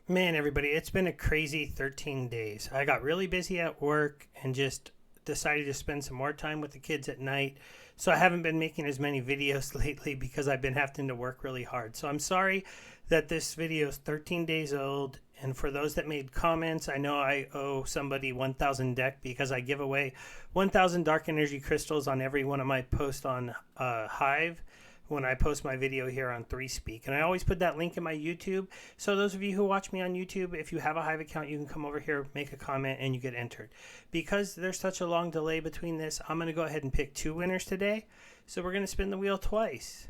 Man, everybody, it's been a crazy 13 days. I got really busy at work and just decided to spend some more time with the kids at night. So I haven't been making as many videos lately because I've been having to work really hard. So I'm sorry that this video is 13 days old. And for those that made comments, I know I owe somebody 1,000 deck because I give away 1,000 dark energy crystals on every one of my posts on Hive when I post my video here on 3Speak. And I always put that link in my YouTube. So those of you who watch me on YouTube, if you have a Hive account, you can come over here, make a comment, and you get entered. Because there's such a long delay between this, I'm going to go ahead and pick 2 winners today. So we're going to spin the wheel twice.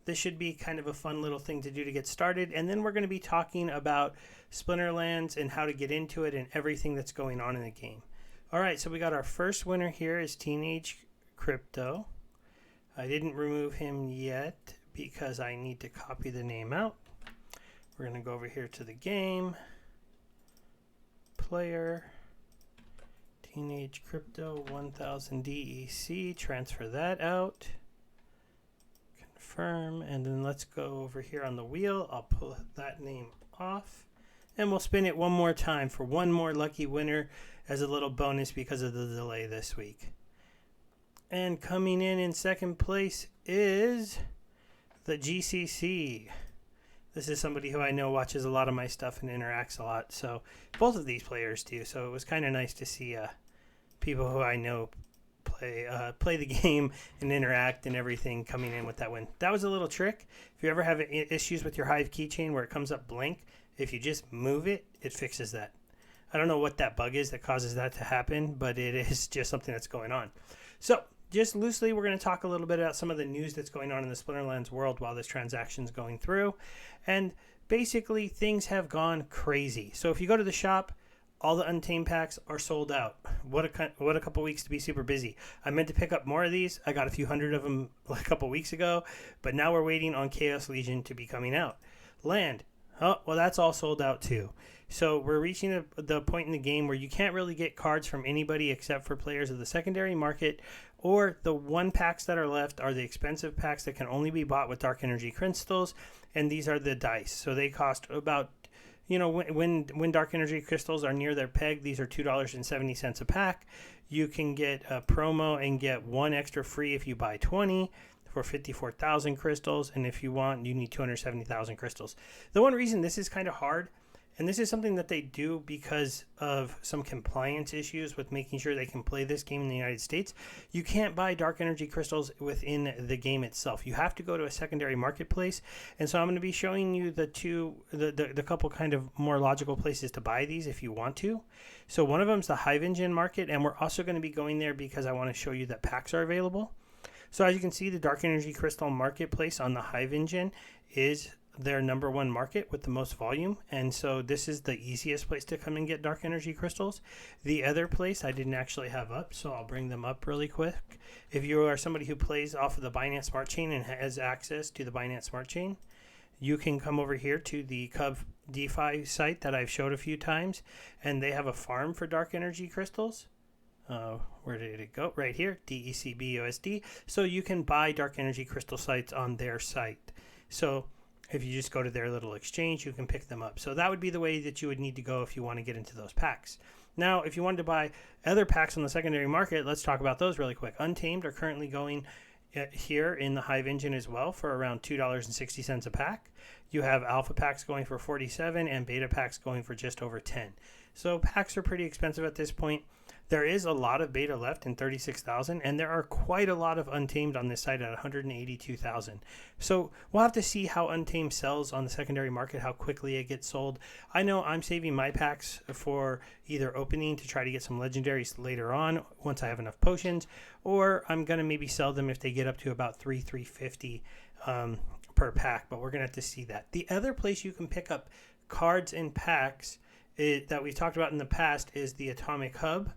This should be kind of a fun little thing to do to get started. And then we're going to be talking about Splinterlands and how to get into it and everything that's going on in the game. All right, so we got our first winner here is Teenage Crypto. I didn't remove him yet because I need to copy the name out. We're going to go over here to the game. Player. Teenage Crypto 1000 DEC. Transfer that out. Confirm. And then let's go over here on the wheel. I'll pull that name off. And we'll spin it one more time for one more lucky winner as a little bonus because of the delay this week. And coming in second place is the GCC. This is somebody who I know watches a lot of my stuff and interacts a lot. So both of these players do. So it was kind of nice to see people who I know play the game and interact and everything coming in with that win. That was a little trick. If you ever have issues with your Hive keychain where it comes up blank, if you just move it, it fixes that. I don't know what that bug is that causes that to happen, but it is just something that's going on. So just loosely, we're going to talk a little bit about some of the news that's going on in the Splinterlands world while this transaction is going through. And basically, things have gone crazy. So if you go to the shop, all the Untamed packs are sold out. What a couple weeks to be super busy. I meant to pick up more of these. I got a few hundred of them a couple weeks ago, but now we're waiting on Chaos Legion to be coming out. Land. Oh, well, that's all sold out too. So we're reaching the point in the game where you can't really get cards from anybody except for players of the secondary market, or the 1 packs that are left are the expensive packs that can only be bought with dark energy crystals, and these are the dice. So they cost about, when dark energy crystals are near their peg, these are $2.70 a pack. You can get a promo and get 1 extra free if you buy 20 for 54,000 crystals, and if you want, you need 270,000 crystals. The one reason this is kind of hard, and this is something that they do because of some compliance issues with making sure they can play this game in the United States, you can't buy dark energy crystals within the game itself. You have to go to a secondary marketplace, and so I'm going to be showing you the couple kind of more logical places to buy these if you want to. So one of them is the Hive Engine market, and we're also going to be going there because I want to show you that packs are available. So as you can see, the Dark Energy Crystal Marketplace on the Hive Engine is their #1 market with the most volume. And so this is the easiest place to come and get Dark Energy Crystals. The other place I didn't actually have up, so I'll bring them up really quick. If you are somebody who plays off of the Binance Smart Chain and has access to the Binance Smart Chain, you can come over here to the Cub DeFi site that I've showed a few times, and they have a farm for Dark Energy Crystals. Where did it go? Right here, DECBUSD. So you can buy dark energy crystal sites on their site. So if you just go to their little exchange, you can pick them up. So that would be the way that you would need to go if you want to get into those packs. Now, if you wanted to buy other packs on the secondary market, let's talk about those really quick. Untamed are currently going here in the Hive Engine as well for around $2.60 a pack. You have alpha packs going for $47 and beta packs going for just over $10. So packs are pretty expensive at this point. There is a lot of beta left in 36,000, and there are quite a lot of Untamed on this site at 182,000. So we'll have to see how Untamed sells on the secondary market, how quickly it gets sold. I know I'm saving my packs for either opening to try to get some legendaries later on once I have enough potions, or I'm going to maybe sell them if they get up to about $350 per pack, but we're going to have to see that. The other place you can pick up cards and packs that we've talked about in the past is the Atomic Hub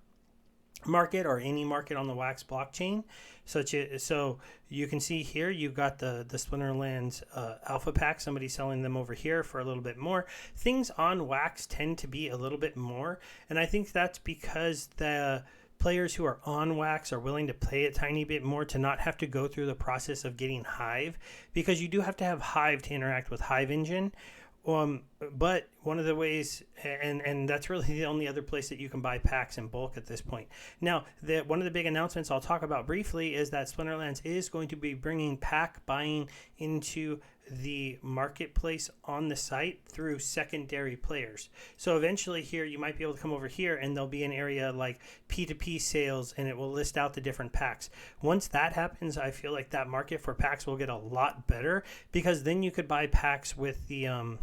market, or any market on the Wax blockchain. So you can see here you've got the Splinterlands alpha pack. Somebody's selling them over here for a little bit more. Things on Wax tend to be a little bit more, and I think that's because the players who are on Wax are willing to pay a tiny bit more to not have to go through the process of getting Hive, because you do have to have Hive to interact with Hive Engine. but one of the ways, and that's really the only other place that you can buy packs in bulk at this point. Now, one of the big announcements I'll talk about briefly is that Splinterlands is going to be bringing pack buying into the marketplace on the site through secondary players. So eventually here, you might be able to come over here and there'll be an area like P2P sales, and it will list out the different packs. Once that happens, I feel like that market for packs will get a lot better, because then you could buy packs with the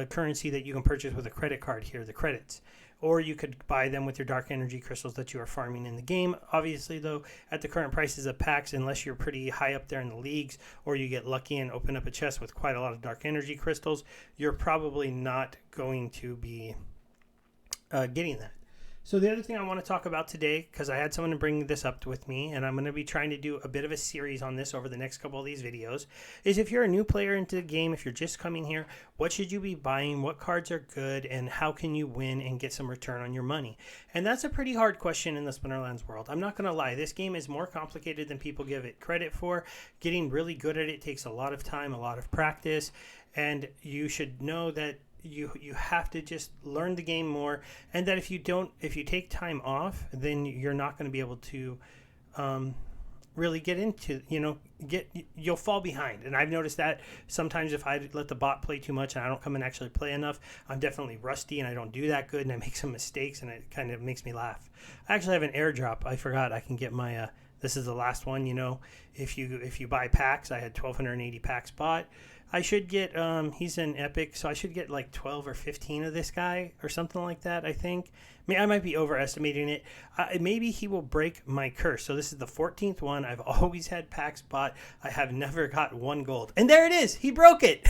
currency that you can purchase with a credit card here, the credits. Or you could buy them with your dark energy crystals that you are farming in the game. Obviously, though, at the current prices of packs, unless you're pretty high up there in the leagues, or you get lucky and open up a chest with quite a lot of dark energy crystals, you're probably not going to be getting that. So the other thing I want to talk about today, because I had someone to bring this up with me, and I'm going to be trying to do a bit of a series on this over the next couple of these videos, is if you're a new player into the game, if you're just coming here, what should you be buying, what cards are good, and how can you win and get some return on your money? And that's a pretty hard question in the Splinterlands world. I'm not going to lie, this game is more complicated than people give it credit for. Getting really good at it takes a lot of time, a lot of practice, and you should know that you have to just learn the game more, and that if you take time off, then you're not going to be able to really get into, you'll fall behind. And I've noticed that sometimes if I let the bot play too much and I don't come and actually play enough, I'm definitely rusty and I don't do that good, and I make some mistakes, and it kind of makes me laugh. I actually have an airdrop. I forgot I can get my this is the last one. If you buy packs, I had 1,280 packs bought. I should get, he's an epic, so I should get like 12 or 15 of this guy or something like that, I think. I might be overestimating it. Maybe he will break my curse. So this is the 14th one. I've always had packs bought. I have never got 1 gold. And there it is. He broke it.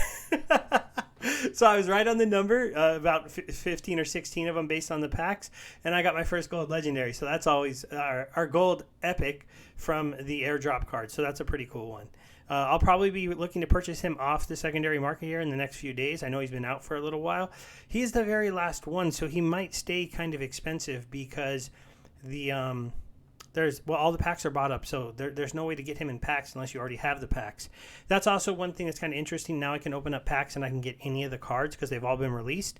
So I was right on the number, about 15 or 16 of them based on the packs. And I got my first gold legendary. So that's always our gold epic from the airdrop card. So that's a pretty cool one. I'll probably be looking to purchase him off the secondary market here in the next few days. I know he's been out for a little while. He's the very last one, so he might stay kind of expensive because the all the packs are bought up, so there's no way to get him in packs unless you already have the packs. That's also one thing that's kind of interesting. Now I can open up packs and I can get any of the cards because they've all been released.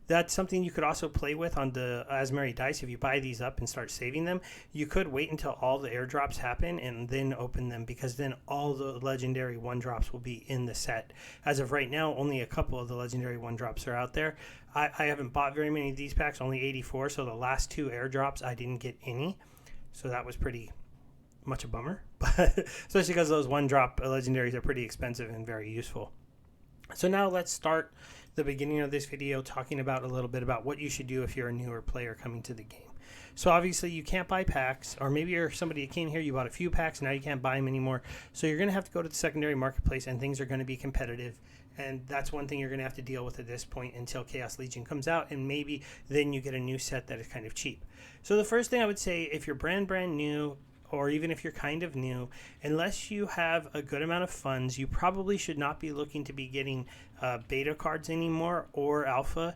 That's something you could also play with on the Asmeri dice. If you buy these up and start saving them, you could wait until all the airdrops happen and then open them, because then all the legendary 1-drops will be in the set. As of right now, only a couple of the legendary 1-drops are out there. I haven't bought very many of these packs, only 84, so the last 2 airdrops I didn't get any. So that was pretty much a bummer, but especially because those 1-drop legendaries are pretty expensive and very useful. So now let's start the beginning of this video talking about a little bit about what you should do if you're a newer player coming to the game. So obviously you can't buy packs, or maybe you're somebody that came here, you bought a few packs, and now you can't buy them anymore. So you're going to have to go to the secondary marketplace, and things are going to be competitive. And that's one thing you're going to have to deal with at this point until Chaos Legion comes out, and maybe then you get a new set that is kind of cheap. So the first thing I would say, if you're brand new, or even if you're kind of new, unless you have a good amount of funds, you probably should not be looking to be getting beta cards anymore, or alpha.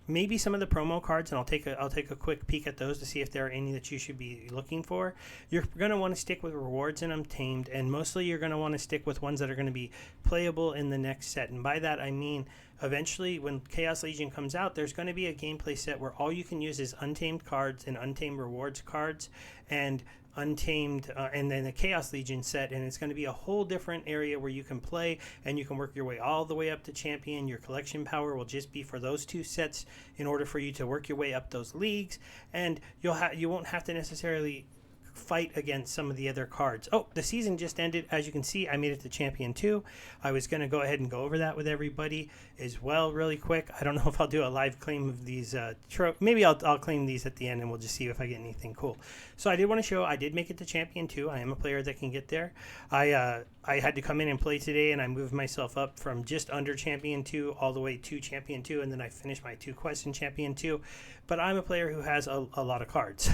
Maybe some of the promo cards, and I'll take a quick peek at those to see if there are any that you should be looking for. You're going to want to stick with rewards in Untamed, and mostly you're going to want to stick with ones that are going to be playable in the next set. And by that I mean, eventually when Chaos Legion comes out, there's going to be a gameplay set where all you can use is Untamed cards and Untamed rewards cards and Untamed, and then the Chaos Legion set, and it's going to be a whole different area where you can play and you can work your way all the way up to champion. Your collection power will just be for those 2 sets in order for you to work your way up those leagues, and you won't have to necessarily fight against some of the other cards. Oh, the season just ended. As you can see, I made it to Champion 2. I was going to go ahead and go over that with everybody as well really quick. I don't know if I'll do a live claim of these maybe I'll claim these at the end, and we'll just see if I get anything cool. So I did want to show I did make it to Champion 2. I am a player that can get there. I had to come in and play today, and I moved myself up from just under Champion 2 all the way to Champion 2, and then I finished my 2 quests in Champion 2. But I'm a player who has a lot of cards.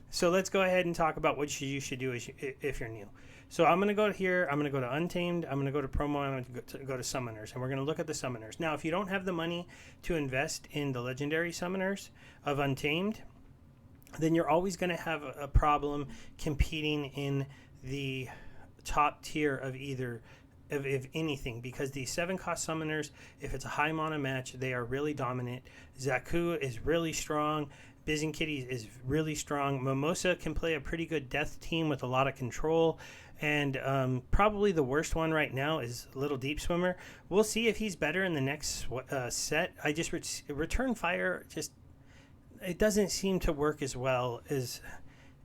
So let's go ahead and talk about what you should do if you're new. So I'm going to go here. I'm going to go to Untamed. I'm going to go to Promo. I'm going to go to Summoners. And we're going to look at the Summoners. Now, if you don't have the money to invest in the Legendary Summoners of Untamed, then you're always going to have a problem competing in the top tier of either if anything, because these 7-cost summoners, if it's a high mana match, they are really dominant. Zaku is really strong. Bizen Kitty is really strong. Mimosa can play a pretty good death team with a lot of control. And probably the worst one right now is Little Deep Swimmer. We'll see if he's better in the next set. I just Return Fire, just it doesn't seem to work as well as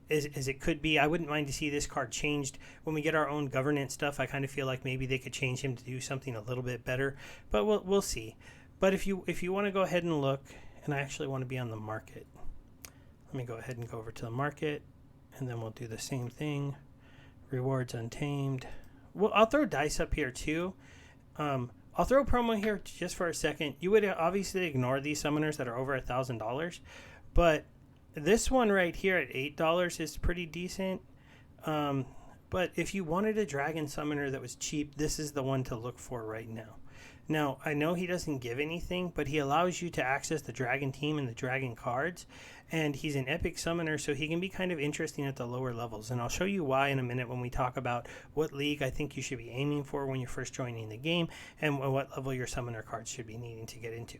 it could be. I wouldn't mind to see this card changed when we get our own governance stuff. I kind of feel like maybe they could change him to do something a little bit better, but we'll see. But if you want to go ahead and look, and I actually want to be on the market. Let me go ahead and go over to the market, and then we'll do the same thing. Rewards Untamed. Well, I'll throw dice up here too. I'll throw a promo here just for a second. You would obviously ignore these summoners that are over $1,000, but this one right here at $8 is pretty decent. But if you wanted a dragon summoner that was cheap, this is the one to look for right now. Now, I know he doesn't give anything, but he allows you to access the dragon team and the dragon cards, and he's an epic summoner, so he can be kind of interesting at the lower levels. And I'll show you why in a minute when we talk about what league I think you should be aiming for when you're first joining the game, and what level your summoner cards should be needing to get into.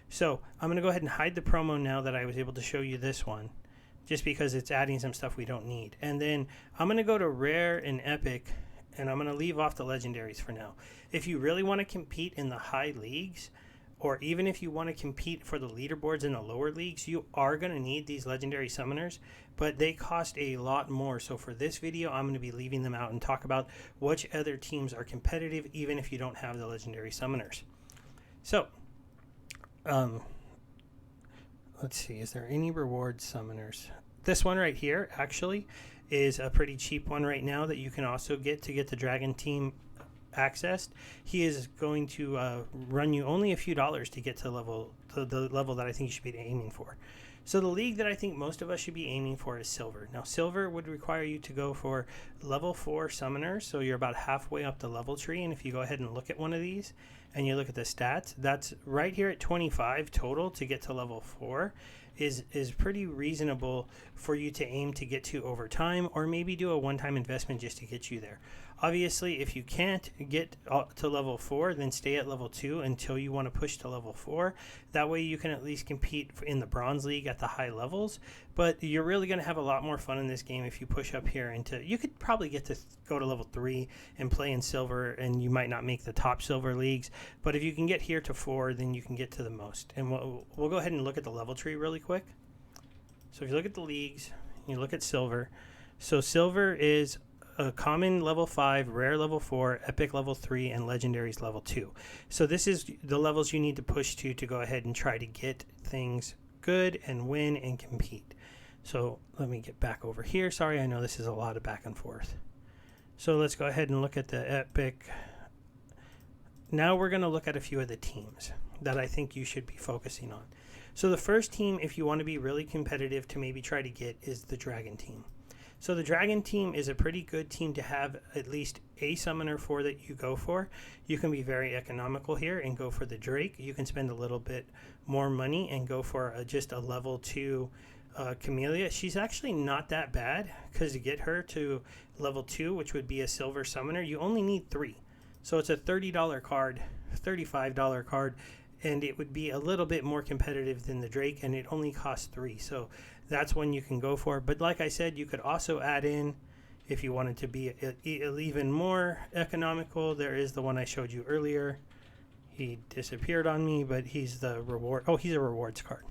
So I'm going to go ahead and hide the promo now that I was able to show you this one, just because it's adding some stuff we don't need. And then I'm going to go to rare and epic, and I'm going to leave off the legendaries for now. If you really want to compete in the high leagues, or even if you want to compete for the leaderboards in the lower leagues, you are going to need these legendary summoners, but they cost a lot more. So for this video, I'm going to be leaving them out and talk about which other teams are competitive, even if you don't have the legendary summoners. So, let's see, is there any reward summoners? This one right here, actually, is a pretty cheap one right now that you can also get to get the dragon team accessed. He is going to run you only a few dollars to get to the level that I think you should be aiming for. So the league that I think most of us should be aiming for is silver. Now silver would require you to go for level 4 summoners, so you're about halfway up the level tree. And if you go ahead and look at one of these and you look at the stats, that's right here at 25 total to get to level 4 is pretty reasonable for you to aim to get to over time, or maybe do a one-time investment just to get you there. Obviously, if you can't get to level 4, then stay at level 2 until you want to push to level 4. That way you can at least compete in the bronze league at the high levels. But you're really going to have a lot more fun in this game if you push up here into... You could probably get to go to level 3 and play in silver, and you might not make the top silver leagues. But if you can get here to 4, then you can get to the most. And we'll go ahead and look at the level tree really quick. So if you look at the leagues, you look at silver. So silver is a common level 5, rare level 4, epic level 3, and legendaries level 2. So this is the levels you need to push to go ahead and try to get things good and win and compete. So let me get back over here. Sorry, I know this is a lot of back and forth. So let's go ahead and look at the epic. Now we're going to look at a few of the teams that I think you should be focusing on. So the first team, if you want to be really competitive to maybe try to get, is the dragon team. So the dragon team is a pretty good team to have at least a summoner for that you go for. You can be very economical here and go for the Drake. You can spend a little bit more money and go for just a level 2 Camellia. She's actually not that bad, because to get her to level 2, which would be a silver summoner, you only need 3. So it's a $30 card, $35 card, and it would be a little bit more competitive than the Drake, and it only costs 3. So that's one you can go for. But like I said, you could also add in, if you wanted to be even more economical, there is the one I showed you earlier. He disappeared on me, but he's the reward. Oh, he's a rewards card.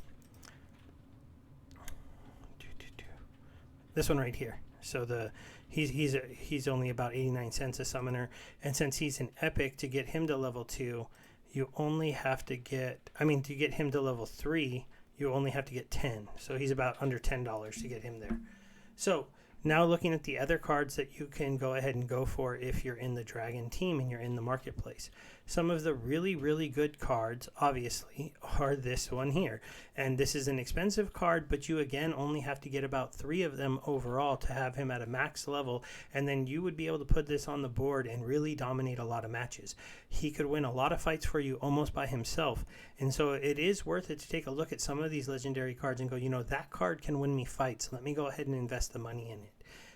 This one right here. So he's only about 89 cents a summoner, and since he's an epic, to get him to level 2, you only have to get, to get him to level 3, you only have to get 10. So he's about under $10 to get him there. So now looking at the other cards that you can go ahead and go for if you're in the dragon team and you're in the marketplace. Some of the really, really good cards, obviously, are this one here. And this is an expensive card, but you, again, only have to get about 3 of them overall to have him at a max level. And then you would be able to put this on the board and really dominate a lot of matches. He could win a lot of fights for you almost by himself. And so it is worth it to take a look at some of these legendary cards and go, that card can win me fights. Let me go ahead and invest the money in it.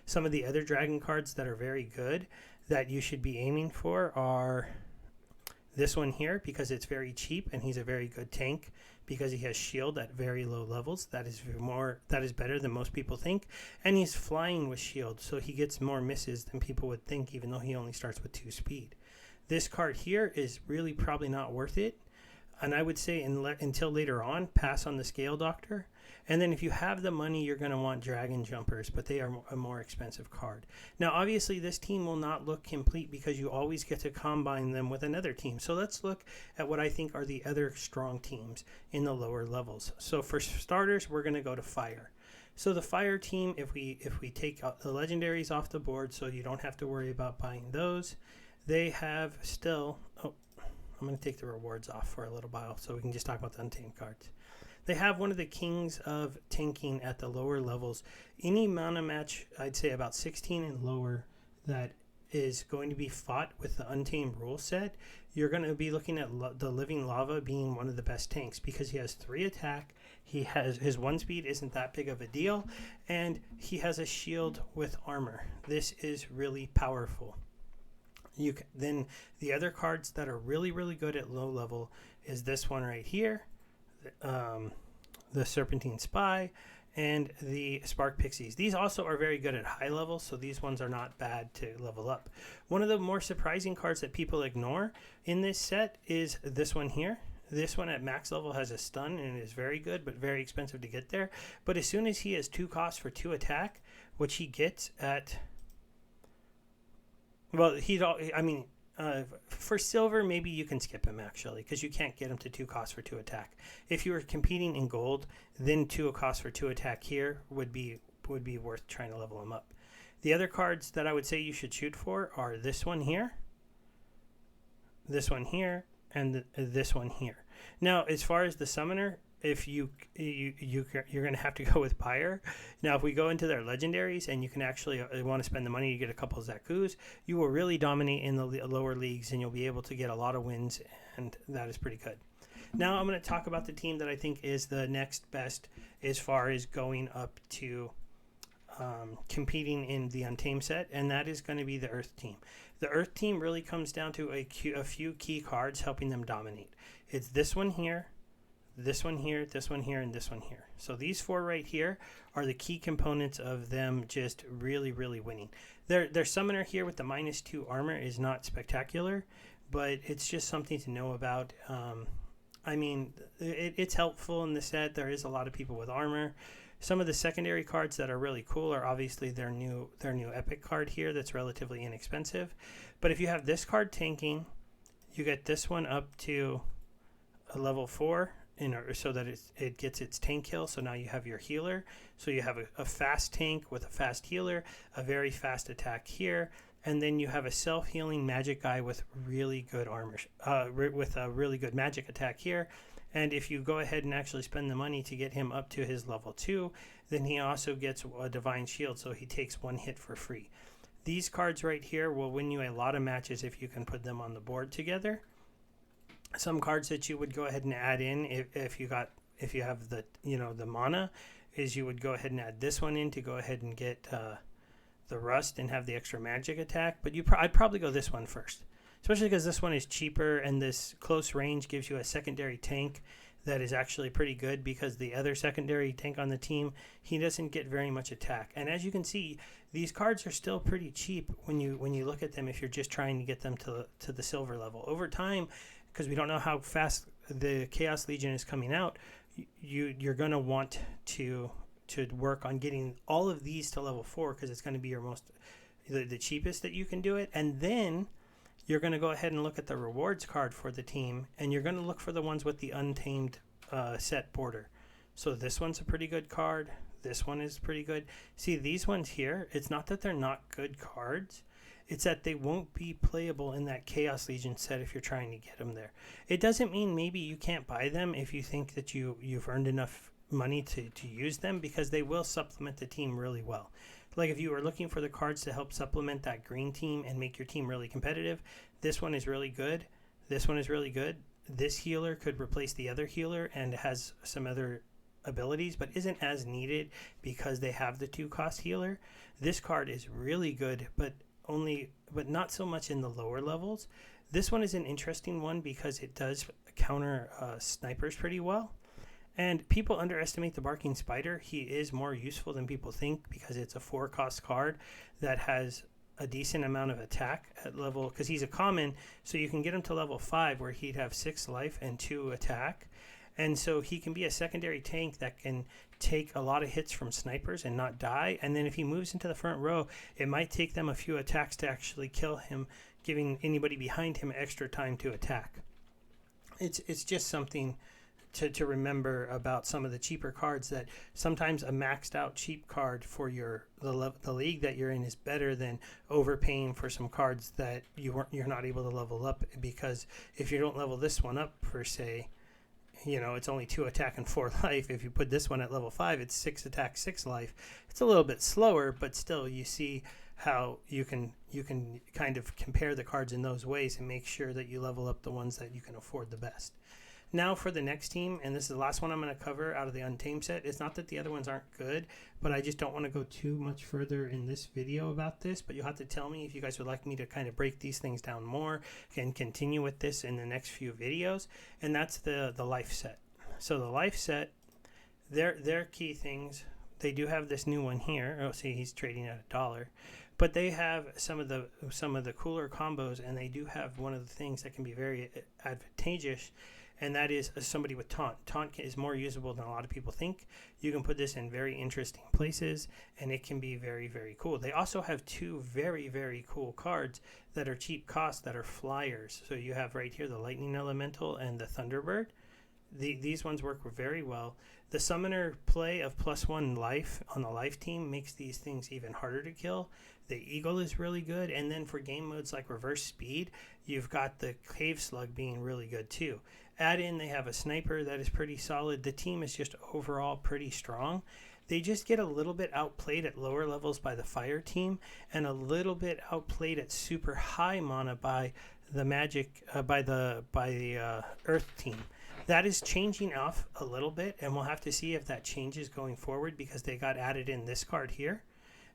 Some of the other dragon cards that are very good, that you should be aiming for are this one here, because it's very cheap and he's a very good tank because he has shield at very low levels. That is better than most people think, and he's flying with shield, so he gets more misses than people would think, even though he only starts with 2 speed. This card here is really probably not worth it, and I would say until later on, pass on the Scale Doctor. And then if you have the money, you're going to want Dragon Jumpers, but they are a more expensive card. Now, obviously, this team will not look complete because you always get to combine them with another team. So let's look at what I think are the other strong teams in the lower levels. So for starters, we're going to go to Fire. So the Fire team, if we take out the legendaries off the board so you don't have to worry about buying those, they have still... Oh, I'm going to take the rewards off for a little while so we can just talk about the untamed cards. They have one of the kings of tanking at the lower levels. Any mana match, I'd say about 16 and lower, that is going to be fought with the Untamed rule set, you're going to be looking at the Living Lava being one of the best tanks because he has 3 attack, his 1 speed isn't that big of a deal, and he has a shield with armor. This is really powerful. Then the other cards that are really, really good at low level is this one right here, the Serpentine Spy, and the Spark Pixies. These also are very good at high level, so these ones are not bad to level up. One of the more surprising cards that people ignore in this set is this one here. This one at max level has a stun and is very good, but very expensive to get there. But as soon as he has 2 costs for 2 attack, which he gets at... Well, for silver, maybe you can skip him actually, because you can't get him to 2 costs for 2 attack. If you were competing in gold, then 2 costs for 2 attack here would be worth trying to level him up. The other cards that I would say you should shoot for are this one here, and this one here. Now, as far as the summoner, if you're going to have to go with Pyre. Now, if we go into their legendaries and you can actually want to spend the money to get a couple of Zaku's, you will really dominate in the lower leagues and you'll be able to get a lot of wins, and that is pretty good. Now, I'm going to talk about the team that I think is the next best as far as going up to competing in the Untamed set, and that is going to be the Earth team. The Earth team really comes down to a few key cards helping them dominate. It's this one here, this one here, this one here, and this one here. So these 4 right here are the key components of them just really, really winning. Their summoner here with the -2 armor is not spectacular, but it's just something to know about. It's helpful in the set. There is a lot of people with armor. Some of the secondary cards that are really cool are obviously their new epic card here that's relatively inexpensive. But if you have this card tanking, you get this one up to a level 4, so that it gets its tank kill. So now you have your healer. So you have a fast tank with a fast healer, a very fast attack here, and then you have a self-healing magic guy with really good armor, with a really good magic attack here. And if you go ahead and actually spend the money to get him up to his level 2, then he also gets a divine shield, so he takes 1 hit for free. These cards right here will win you a lot of matches if you can put them on the board together. Some cards that you would go ahead and add in if you have the mana is you would go ahead and add this one in to go ahead and get the rust and have the extra magic attack. But I'd probably go this one first, especially because this one is cheaper and this close range gives you a secondary tank that is actually pretty good, because the other secondary tank on the team, he doesn't get very much attack. And as you can see, these cards are still pretty cheap when you look at them if you're just trying to get them to the silver level. Over time, because we don't know how fast the Chaos Legion is coming out, you're going to want to work on getting all of these to level 4, because it's going to be the cheapest that you can do it. And then you're going to go ahead and look at the rewards card for the team, and you're going to look for the ones with the Untamed set border. So this one's a pretty good card. This one is pretty good. See, these ones here, it's not that they're not good cards. It's that they won't be playable in that Chaos Legion set if you're trying to get them there. It doesn't mean maybe you can't buy them if you think that you've earned enough money to use them, because they will supplement the team really well. Like if you were looking for the cards to help supplement that green team and make your team really competitive, this one is really good. This one is really good. This healer could replace the other healer and has some other abilities, but isn't as needed because they have the 2-cost healer. This card is really good, but but not so much in the lower levels. This one is an interesting one because it does counter snipers pretty well. And people underestimate the Barking Spider. He is more useful than people think because it's a 4-cost card that has a decent amount of attack at level, because he's a common, so you can get him to level 5 where he'd have 6 life and 2 attack. And so he can be a secondary tank that can take a lot of hits from snipers and not die. And then if he moves into the front row, it might take them a few attacks to actually kill him, giving anybody behind him extra time to attack. It's just something to remember about some of the cheaper cards, that sometimes a maxed out cheap card for the league that you're in is better than overpaying for some cards that you're not able to level up, because if you don't level this one up per se, it's only 2 attack and 4 life. If you put this one at level 5, it's 6 attack, 6 life. It's a little bit slower, but still you see how you can kind of compare the cards in those ways and make sure that you level up the ones that you can afford the best. Now for the next team, and this is the last one I'm going to cover out of the Untamed set. It's not that the other ones aren't good, but I just don't want to go too much further in this video about this. But you'll have to tell me if you guys would like me to kind of break these things down more and continue with this in the next few videos. And that's the life set. So the life set, their key things, they do have this new one here. Oh, see, he's trading at $1. But they have some of the cooler combos, and they do have one of the things that can be very advantageous, and that is somebody with taunt. Taunt is more usable than a lot of people think. You can put this in very interesting places, and it can be very, very cool. They also have 2 very, very cool cards that are cheap cost that are flyers. So you have right here the Lightning Elemental and the Thunderbird. These ones work very well. The Summoner play of +1 life on the life team makes these things even harder to kill. The Eagle is really good, and then for game modes like Reverse Speed, you've got the Cave Slug being really good too. Add in, they have a Sniper that is pretty solid. The team is just overall pretty strong. They just get a little bit outplayed at lower levels by the Fire team, and a little bit outplayed at super high mana by the Earth team. That is changing off a little bit, and we'll have to see if that changes going forward, because they got added in this card here.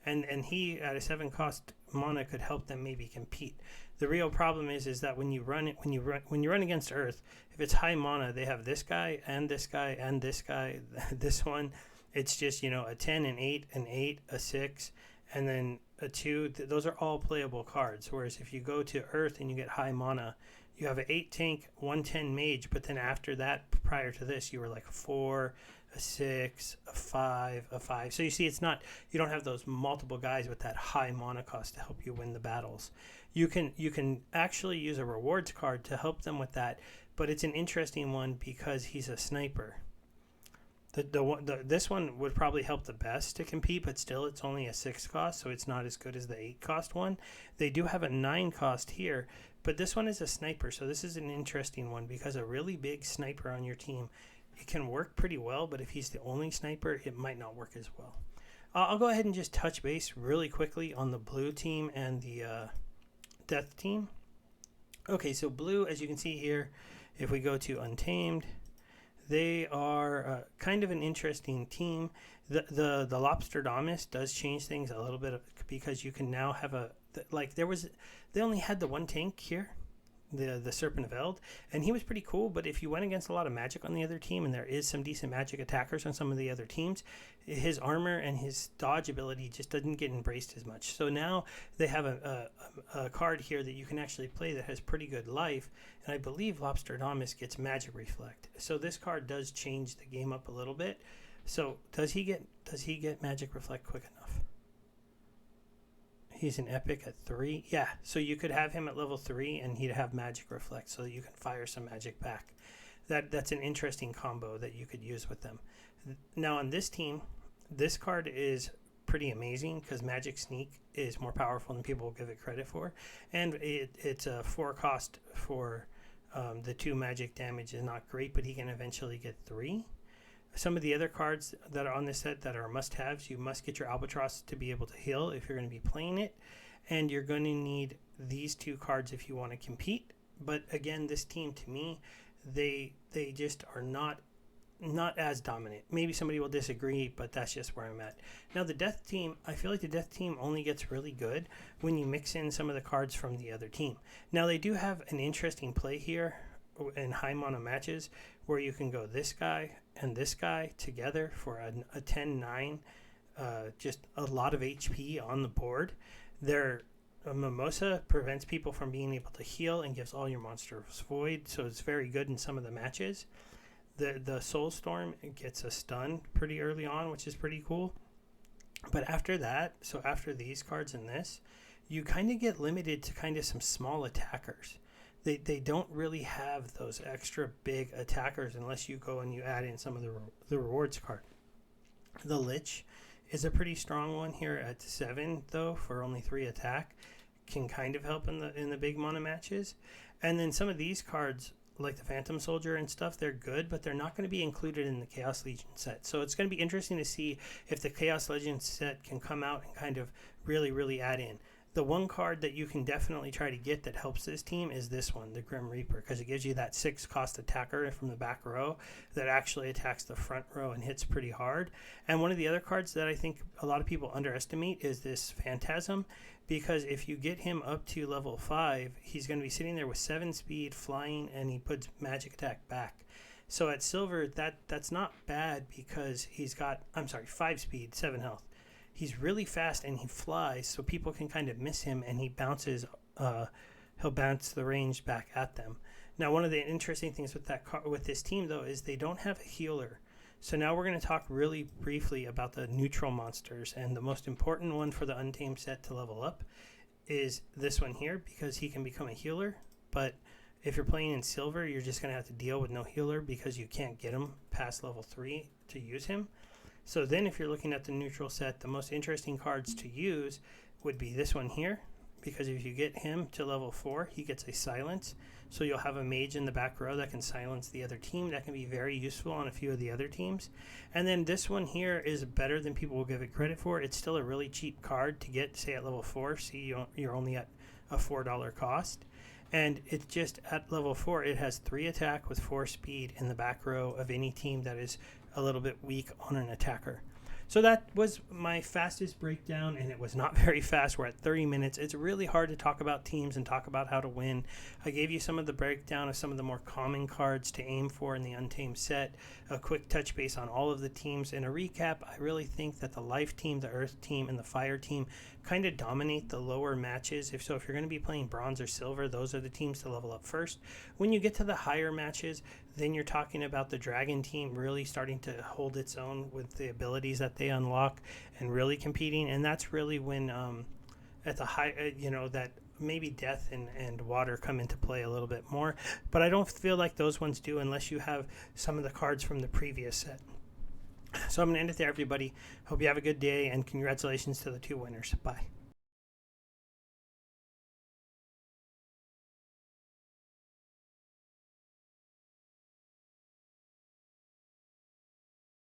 And he at a 7-cost mana could help them maybe compete. The real problem is that when you run against Earth, if it's high mana, they have this guy and this guy and this guy. This one, it's just a 10, an 8, an 8, a 6, and then a 2. Those are all playable cards. Whereas if you go to Earth and you get high mana, you have an 8 tank, 110 mage, but then after that, prior to this, you were like a 4, a 6, a 5, a 5. So you see, you don't have those multiple guys with that high mana cost to help you win the battles. You can actually use a rewards card to help them with that, but it's an interesting one because he's a sniper. This one would probably help the best to compete, but still it's only a 6 cost, so it's not as good as the 8 cost one. They do have a 9 cost here, but this one is a sniper, so this is an interesting one because a really big sniper on your team, it can work pretty well, but if he's the only sniper, it might not work as well. I'll go ahead and just touch base really quickly on the blue team and the death team. Okay, so blue, as you can see here, if we go to Untamed, they are kind of an interesting team. The Lobsterdomus does change things a little bit because you can now have they only had the 1 tank here, the Serpent of Eld, and he was pretty cool, but if you went against a lot of magic on the other team, and there is some decent magic attackers on some of the other teams, his armor and his dodge ability just doesn't get embraced as much. So now they have a card here that you can actually play that has pretty good life, and I believe Lobsterdomus gets Magic Reflect. So this card does change the game up a little bit. So does he get Magic Reflect quick enough? He's an epic at 3. Yeah, so you could have him at level 3 and he'd have Magic Reflect, so you can fire some magic back. That's an interesting combo that you could use with them. Now on this team, this card is pretty amazing because Magic Sneak is more powerful than people will give it credit for, and it's a 4 cost for the 2 magic damage is not great, but he can eventually get 3. Some of the other cards that are on this set that are must-haves, you must get your Albatross to be able to heal if you're going to be playing it, and you're going to need these 2 cards if you want to compete. But again, this team, to me, they just are not not as dominant. Maybe somebody will disagree, but that's just where I'm at. Now the death team, I feel like the death team only gets really good when you mix in some of the cards from the other team. Now they do have an interesting play here in high mono matches where you can go this guy and this guy together for a 10-9, just a lot of HP on the board. A Mimosa prevents people from being able to heal and gives all your monsters void, so it's very good in some of the matches. The Soulstorm gets a stun pretty early on, which is pretty cool. But after that, so after these cards and this, you kind of get limited to kind of some small attackers. They don't really have those extra big attackers unless you go and you add in some of the rewards card. The Lich is a pretty strong one here at 7, though, for only 3 attack. Can kind of help in the big mono matches. And then some of these cards, like the Phantom Soldier and stuff, they're good, but they're not going to be included in the Chaos Legion set. So it's going to be interesting to see if the Chaos Legion set can come out and kind of really, really add in. The one card that you can definitely try to get that helps this team is this one, the Grim Reaper, because it gives you that 6 cost attacker from the back row that actually attacks the front row and hits pretty hard. And one of the other cards that I think a lot of people underestimate is this Phantasm, because if you get him up to level 5, he's going to be sitting there with 7 speed, flying, and he puts magic attack back. So at silver, that's not bad because he's got, 5 speed, 7 health. He's really fast and he flies, so people can kind of miss him, and he bounces. He'll bounce the range back at them. Now, one of the interesting things with this team, though, is they don't have a healer. So now we're going to talk really briefly about the neutral monsters, and the most important one for the Untamed set to level up is this one here, because he can become a healer. But if you're playing in silver, you're just going to have to deal with no healer because you can't get him past level 3 to use him. So then if you're looking at the neutral set, the most interesting cards to use would be this one here, because if you get him to level 4, he gets a silence. So you'll have a mage in the back row that can silence the other team. That can be very useful on a few of the other teams. And then this one here is better than people will give it credit for. It's still a really cheap card to get, say, at level 4. See, you're only at a $4 cost. And it's just at level 4, it has 3 attack with 4 speed in the back row of any team that is a little bit weak on an attacker. So that was my fastest breakdown, and it was not very fast. We're at 30 minutes. It's really hard to talk about teams and talk about how to win. I gave you some of the breakdown of some of the more common cards to aim for in the Untamed set, a quick touch base on all of the teams. In a recap, I really think that the Life team, the Earth team, and the Fire team kind of dominate the lower matches. If you're going to be playing bronze or silver, those are the teams to level up first. When you get to the higher matches, then you're talking about the Dragon team really starting to hold its own with the abilities that they unlock and really competing. And that's really when at the high, that maybe Death and Water come into play a little bit more. But I don't feel like those ones do unless you have some of the cards from the previous set. So I'm going to end it there, everybody. Hope you have a good day, and congratulations to the 2 winners. Bye.